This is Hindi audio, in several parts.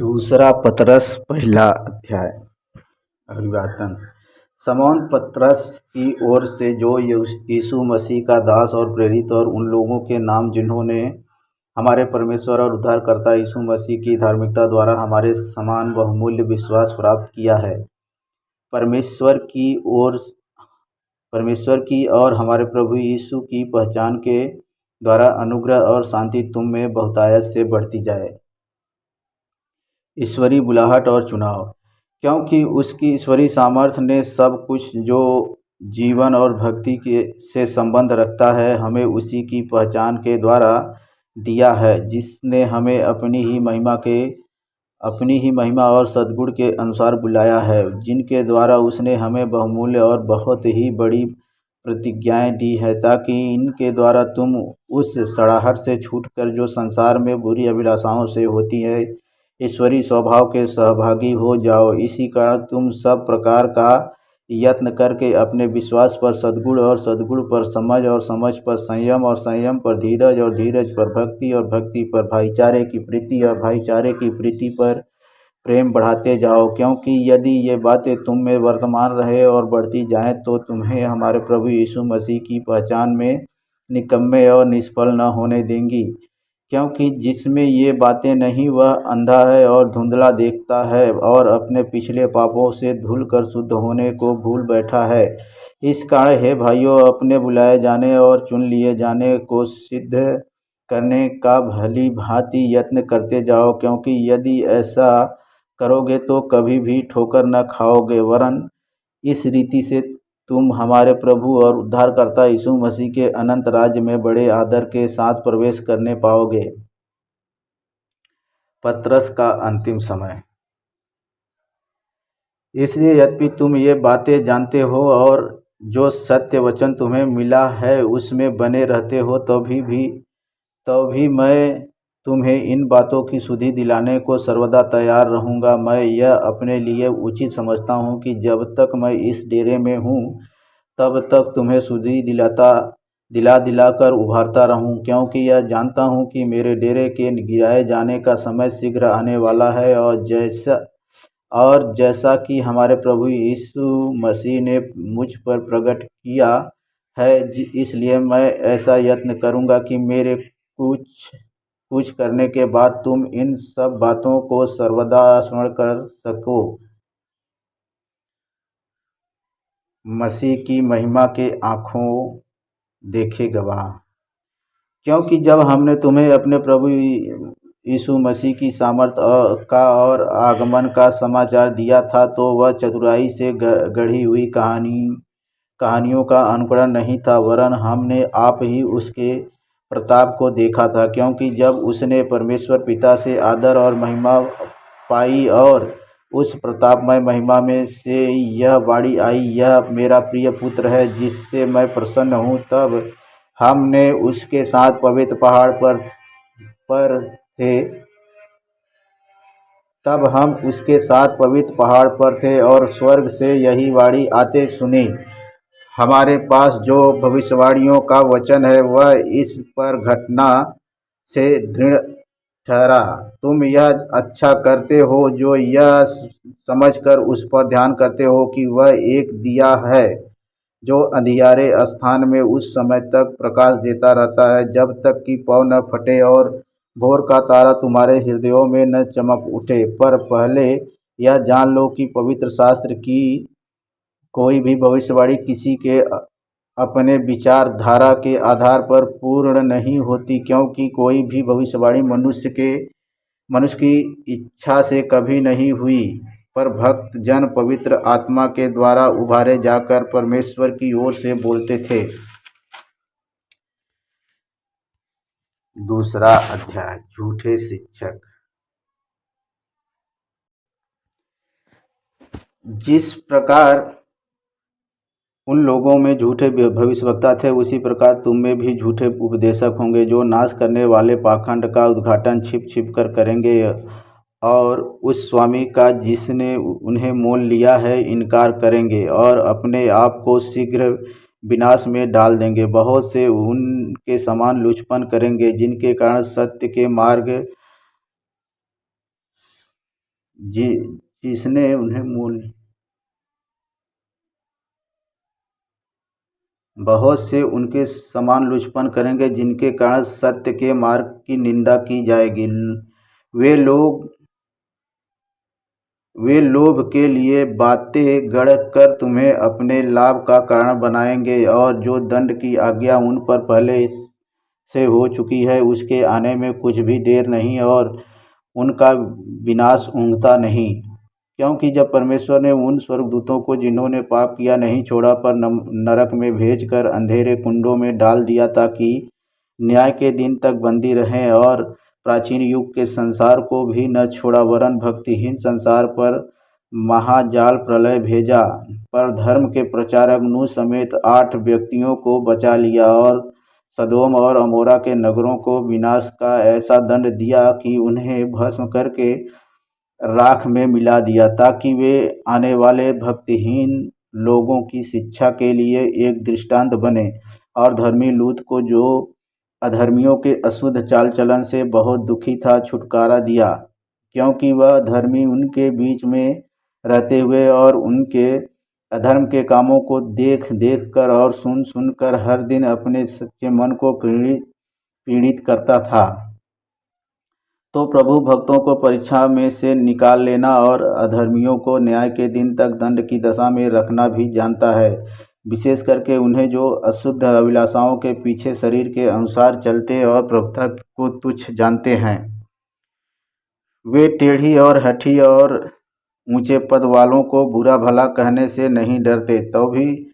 दूसरा पतरस पहला अध्याय। अभिवादन। समौन पतरस की ओर से, जो यीशु मसीह का दास और प्रेरित, और उन लोगों के नाम जिन्होंने हमारे परमेश्वर और उद्धारकर्ता यीशु मसीह की धार्मिकता द्वारा हमारे समान बहुमूल्य विश्वास प्राप्त किया है। परमेश्वर की और हमारे प्रभु यीशु की पहचान के द्वारा अनुग्रह और शांति तुम में बहुतायत से बढ़ती जाए। ईश्वरीय बुलाहट और चुनाव। क्योंकि उसकी ईश्वरीय सामर्थ्य ने सब कुछ जो जीवन और भक्ति से संबंध रखता है हमें उसी की पहचान के द्वारा दिया है, जिसने हमें अपनी ही महिमा और सद्गुण के अनुसार बुलाया है, जिनके द्वारा उसने हमें बहुमूल्य और बहुत ही बड़ी प्रतिज्ञाएं दी है, ताकि इनके द्वारा तुम उस सड़ाहट से छूटकर जो संसार में बुरी अभिलाषाओं से होती है, ईश्वरीय स्वभाव के सहभागी हो जाओ। इसी कारण तुम सब प्रकार का यत्न करके अपने विश्वास पर सद्गुण, और सद्गुण पर समझ, और समझ पर संयम, और संयम पर धीरज, और धीरज पर भक्ति, और भक्ति पर भाईचारे की प्रीति, और भाईचारे की प्रीति पर प्रेम बढ़ाते जाओ। क्योंकि यदि ये बातें तुम में वर्तमान रहे और बढ़ती जाएं, तो तुम्हें हमारे प्रभु यीशु मसीह की पहचान में निकम्मे और निष्फल न होने देंगी। क्योंकि जिसमें ये बातें नहीं, वह अंधा है और धुंधला देखता है, और अपने पिछले पापों से धुल कर शुद्ध होने को भूल बैठा है। इस कारण हे भाइयों, अपने बुलाए जाने और चुन लिए जाने को सिद्ध करने का भली भांति यत्न करते जाओ। क्योंकि यदि ऐसा करोगे तो कभी भी ठोकर न खाओगे, वरन इस रीति से तुम हमारे प्रभु और उद्धारकर्ता यीशु मसीह के अनंत राज्य में बड़े आदर के साथ प्रवेश करने पाओगे। पतरस का अंतिम समय। इसलिए यद्यपि तुम ये बातें जानते हो और जो सत्य वचन तुम्हें मिला है उसमें बने रहते हो, तो भी मैं तुम्हें इन बातों की सुधि दिलाने को सर्वदा तैयार रहूँगा। मैं यह अपने लिए उचित समझता हूँ कि जब तक मैं इस डेरे में हूँ तब तक तुम्हें सुधि दिला कर उभारता रहूँ, क्योंकि यह जानता हूँ कि मेरे डेरे के गिराए जाने का समय शीघ्र आने वाला है। और जैसा कि हमारे प्रभु यीशु मसीह ने मुझ पर प्रकट किया है, इसलिए मैं ऐसा यत्न करूँगा कि मेरे कुछ करने के बाद तुम इन सब बातों को सर्वदा स्मरण कर सको। मसीह की महिमा के आँखों देखे गवाह। क्योंकि जब हमने तुम्हें अपने प्रभु यीशु मसीह की सामर्थ का और आगमन का समाचार दिया था, तो वह चतुराई से गढ़ी हुई कहानियों का अनुकरण नहीं था, वरन हमने आप ही उसके प्रताप को देखा था। क्योंकि जब उसने परमेश्वर पिता से आदर और महिमा पाई, और उस प्रतापमय महिमा में से यह वाणी आई, यह मेरा प्रिय पुत्र है जिससे मैं प्रसन्न हूँ, तब हम उसके साथ पवित्र पहाड़ पर थे और स्वर्ग से यही वाणी आते सुनी, हमारे पास जो भविष्यवाणियों का वचन है वह इस पर घटना से दृढ़ ठहरा। तुम यह अच्छा करते हो जो यह समझकर उस पर ध्यान करते हो कि वह एक दिया है जो अंधियारे स्थान में उस समय तक प्रकाश देता रहता है, जब तक कि पौ न फटे और भोर का तारा तुम्हारे हृदयों में न चमक उठे। पर पहले यह जान लो कि पवित्र शास्त्र की कोई भी भविष्यवाणी किसी के अपने विचारधारा के आधार पर पूर्ण नहीं होती, क्योंकि कोई भी भविष्यवाणी मनुष्य की इच्छा से कभी नहीं हुई, पर भक्त जन पवित्र आत्मा के द्वारा उभारे जाकर परमेश्वर की ओर से बोलते थे। दूसरा अध्याय। झूठे शिक्षक। जिस प्रकार उन लोगों में झूठे भविष्यवक्ता थे, उसी प्रकार तुम में भी झूठे उपदेशक होंगे, जो नाश करने वाले पाखंड का उद्घाटन छिप छिप कर करेंगे, और उस स्वामी का जिसने उन्हें मोल लिया है इनकार करेंगे, और अपने आप को शीघ्र विनाश में डाल देंगे। बहुत से उनके समान लुचपन करेंगे, जिनके कारण सत्य के मार्ग जिसने उन्हें मूल बहुत से उनके समान लुचपन करेंगे, जिनके कारण सत्य के मार्ग की निंदा की जाएगी। वे लोग वे लोभ के लिए बातें गढ़कर तुम्हें अपने लाभ का कारण बनाएंगे, और जो दंड की आज्ञा उन पर पहले से हो चुकी है उसके आने में कुछ भी देर नहीं और उनका विनाश ऊँघता नहीं। क्योंकि जब परमेश्वर ने उन स्वर्गदूतों को जिन्होंने पाप किया नहीं छोड़ा पर नरक में भेजकर अंधेरे कुंडों में डाल दिया ताकि न्याय के दिन तक बंदी रहें, और प्राचीन युग के संसार को भी न छोड़ा वरन भक्तिहीन संसार पर महाजाल प्रलय भेजा, पर धर्म के प्रचारक नूह समेत 8 व्यक्तियों को बचा लिया और सदोम और अमोरा के नगरों को विनाश का ऐसा दंड दिया कि उन्हें भस्म करके राख में मिला दिया, ताकि वे आने वाले भक्तिहीन लोगों की शिक्षा के लिए एक दृष्टांत बने। और धर्मी लूत को, जो अधर्मियों के अशुद्ध चाल चलन से बहुत दुखी था, छुटकारा दिया, क्योंकि वह धर्मी उनके बीच में रहते हुए और उनके अधर्म के कामों को देख देख कर और सुन सुन कर हर दिन अपने सच्चे मन को पीड़ित करता था। तो प्रभु भक्तों को परीक्षा में से निकाल लेना और अधर्मियों को न्याय के दिन तक दंड की दशा में रखना भी जानता है, विशेष करके उन्हें जो अशुद्ध अभिलाषाओं के पीछे शरीर के अनुसार चलते और प्रभुता को तुच्छ जानते हैं। वे टेढ़ी और हठी और ऊंचे पद वालों को बुरा भला कहने से नहीं डरते, तो भी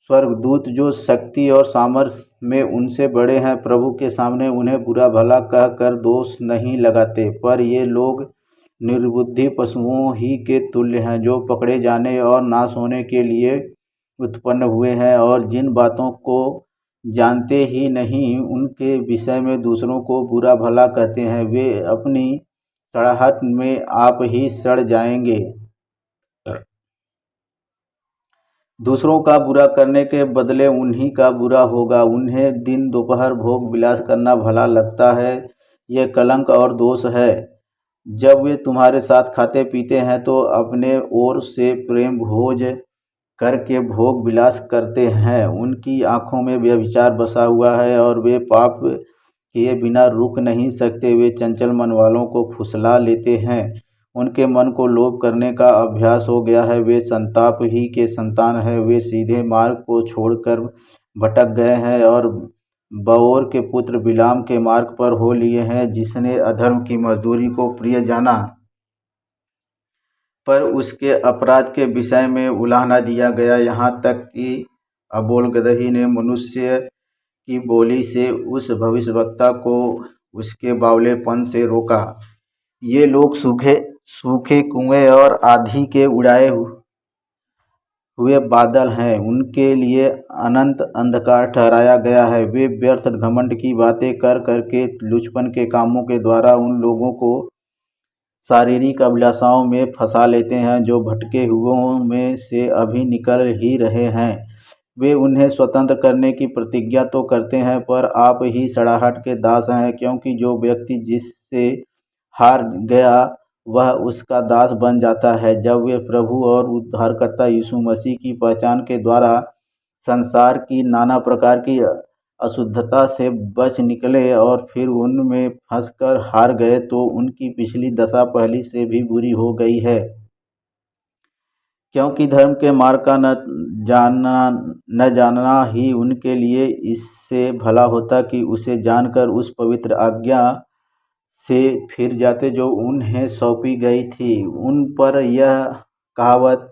स्वर्गदूत जो शक्ति और सामर्थ्य में उनसे बड़े हैं प्रभु के सामने उन्हें बुरा भला कहकर दोष नहीं लगाते, पर ये लोग निर्बुद्धि पशुओं ही के तुल्य हैं, जो पकड़े जाने और नाश होने के लिए उत्पन्न हुए हैं, और जिन बातों को जानते ही नहीं उनके विषय में दूसरों को बुरा भला कहते हैं। वे अपनी सड़ाहट में आप ही सड़ जाएंगे। दूसरों का बुरा करने के बदले उन्हीं का बुरा होगा। उन्हें दिन दोपहर भोग विलास करना भला लगता है, यह कलंक और दोष है। जब वे तुम्हारे साथ खाते पीते हैं तो अपने ओर से प्रेम भोज करके भोग विलास करते हैं। उनकी आँखों में व्यभिचार बसा हुआ है और वे पाप किए बिना रुक नहीं सकते। वे चंचल मन वालों को फुसला लेते हैं, उनके मन को लोभ करने का अभ्यास हो गया है। वे संताप ही के संतान हैं, वे सीधे मार्ग को छोड़कर भटक गए हैं और बओर के पुत्र बिलाम के मार्ग पर हो लिए हैं, जिसने अधर्म की मजदूरी को प्रिय जाना, पर उसके अपराध के विषय में उलाहना दिया गया। यहाँ तक कि अबोल गदही ने मनुष्य की बोली से उस भविष्यवक्ता को उसके बावलेपन से रोका। ये लोग सूखे कुएं और आंधी के उड़ाए हुए बादल हैं, उनके लिए अनंत अंधकार ठहराया गया है। वे व्यर्थ घमंड की बातें कर करके लुचपन के कामों के द्वारा उन लोगों को शारीरिक अभिलाषाओं में फंसा लेते हैं जो भटके हुओं में से अभी निकल ही रहे हैं। वे उन्हें स्वतंत्र करने की प्रतिज्ञा तो करते हैं, पर आप ही सड़ाहट के दास हैं, क्योंकि जो व्यक्ति जिससे हार गया वह उसका दास बन जाता है। जब वे प्रभु और उद्धारकर्ता यीशु मसीह की पहचान के द्वारा संसार की नाना प्रकार की अशुद्धता से बच निकले और फिर उनमें फंसकर हार गए, तो उनकी पिछली दशा पहली से भी बुरी हो गई है। क्योंकि धर्म के मार्ग का न जानना ही उनके लिए इससे भला होता कि उसे जानकर उस पवित्र आज्ञा से फिर जाते जो उन्हें सौंपी गई थी। उन पर यह कहावत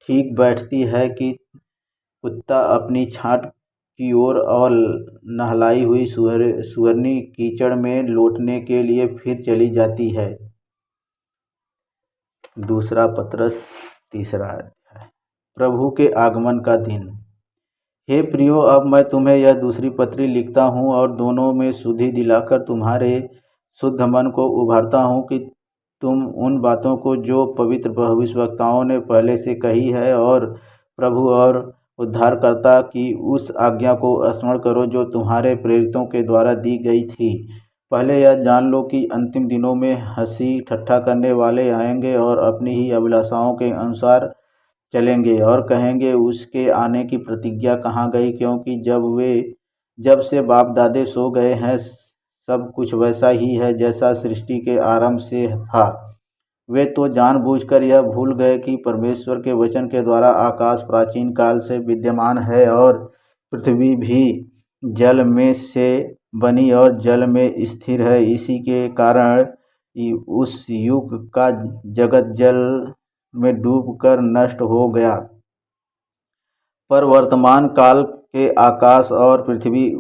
ठीक बैठती है कि कुत्ता अपनी छांट की ओर और नहलाई हुई सुअरनी कीचड़ में लौटने के लिए फिर चली जाती है। दूसरा पत्रस 3 अध्याय। प्रभु के आगमन का दिन। हे प्रियो, अब मैं तुम्हें यह दूसरी पत्री लिखता हूँ और दोनों में शुद्धि दिलाकर तुम्हारे शुद्ध मन को उभारता हूँ कि तुम उन बातों को जो पवित्र भविष्यवक्ताओं ने पहले से कही है और प्रभु और उद्धारकर्ता की उस आज्ञा को स्मरण करो जो तुम्हारे प्रेरितों के द्वारा दी गई थी। पहले यह जान लो कि अंतिम दिनों में हंसी ठट्ठा करने वाले आएंगे और अपनी ही अभिलाषाओं के अनुसार चलेंगे और कहेंगे उसके आने की प्रतिज्ञा कहाँ गई, क्योंकि जब से बाप दादे सो गए हैं सब कुछ वैसा ही है जैसा सृष्टि के आरंभ से था। वे तो जानबूझकर यह भूल गए कि परमेश्वर के वचन के द्वारा आकाश प्राचीन काल से विद्यमान है और पृथ्वी भी जल में से बनी और जल में स्थिर है। इसी के कारण उस युग का जगत जल में डूबकर नष्ट हो गया, पर वर्तमान काल के आकाश और पृथ्वी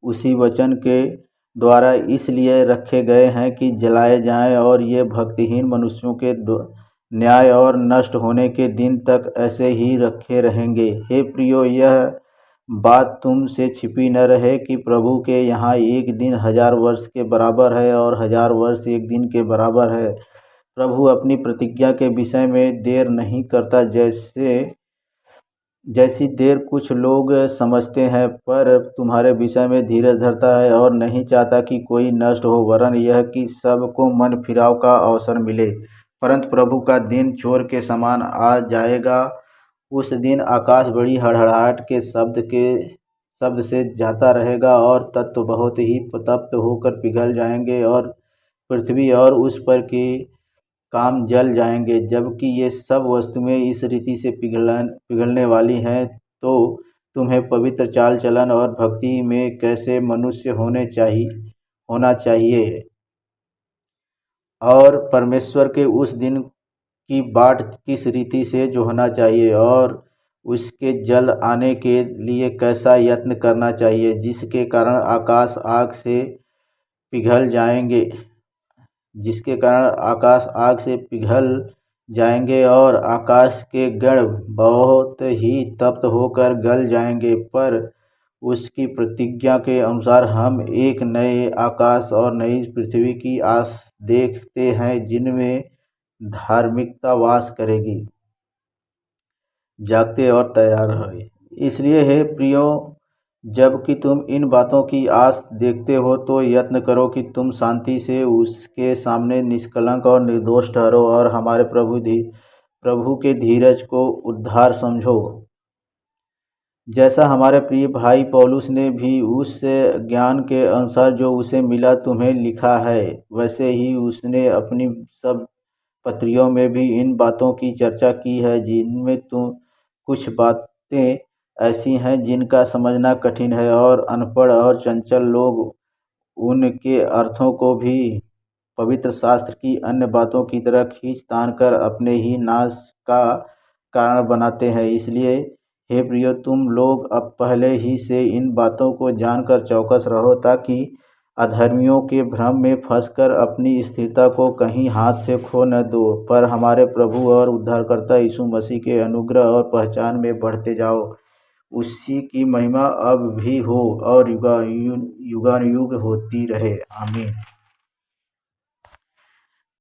उसी वचन के द्वारा इसलिए रखे गए हैं कि जलाए जाएं, और ये भक्तिहीन मनुष्यों के न्याय और नष्ट होने के दिन तक ऐसे ही रखे रहेंगे। हे प्रियो, यह बात तुम से छिपी न रहे कि प्रभु के यहाँ एक दिन 1000 वर्ष के बराबर है और 1000 वर्ष एक दिन के बराबर है। प्रभु अपनी प्रतिज्ञा के विषय में देर नहीं करता जैसी देर कुछ लोग समझते हैं, पर तुम्हारे विषय में धीरज धरता है और नहीं चाहता कि कोई नष्ट हो, वरन यह कि सबको मन फिराव का अवसर मिले। परंतु प्रभु का दिन चोर के समान आ जाएगा। उस दिन आकाश बड़ी हड़हड़ाहट के शब्द से जाता रहेगा और तत्व बहुत ही तप्त होकर पिघल जाएंगे और पृथ्वी और उस पर के काम जल जाएंगे। जबकि ये सब वस्तुएं इस रीति से पिघलने वाली हैं, तो तुम्हें पवित्र चाल चलन और भक्ति में कैसे मनुष्य होना चाहिए और परमेश्वर के उस दिन की बाट किस रीति से जोहना चाहिए और उसके जल्द आने के लिए कैसा यत्न करना चाहिए, जिसके कारण आकाश आग से पिघल जाएंगे और आकाश के गण बहुत ही तप्त होकर गल जाएंगे। पर उसकी प्रतिज्ञा के अनुसार हम एक नए आकाश और नई पृथ्वी की आस देखते हैं जिनमें धार्मिकता वास करेगी। जागते और तैयार रहो। इसलिए हे प्रियो, जबकि तुम इन बातों की आस देखते हो तो यत्न करो कि तुम शांति से उसके सामने निष्कलंक और निर्दोष ठहरो और हमारे प्रभु के धीरज को उद्धार समझो। जैसा हमारे प्रिय भाई पौलुस ने भी उस ज्ञान के अनुसार जो उसे मिला तुम्हें लिखा है, वैसे ही उसने अपनी सब पत्रियों में भी इन बातों की चर्चा की है, जिनमें कुछ बातें ऐसी हैं जिनका समझना कठिन है और अनपढ़ और चंचल लोग उनके अर्थों को भी पवित्र शास्त्र की अन्य बातों की तरह खींच तान कर अपने ही नाश का कारण बनाते हैं। इसलिए हे प्रियो, तुम लोग अब पहले ही से इन बातों को जानकर चौकस रहो, ताकि अधर्मियों के भ्रम में फंसकर अपनी स्थिरता को कहीं हाथ से खो न दो, पर हमारे प्रभु और उद्धारकर्ता यीशु मसीह के अनुग्रह और पहचान में बढ़ते जाओ। उसी की महिमा अब भी हो और युगानुयुग होती रहे। आमीन।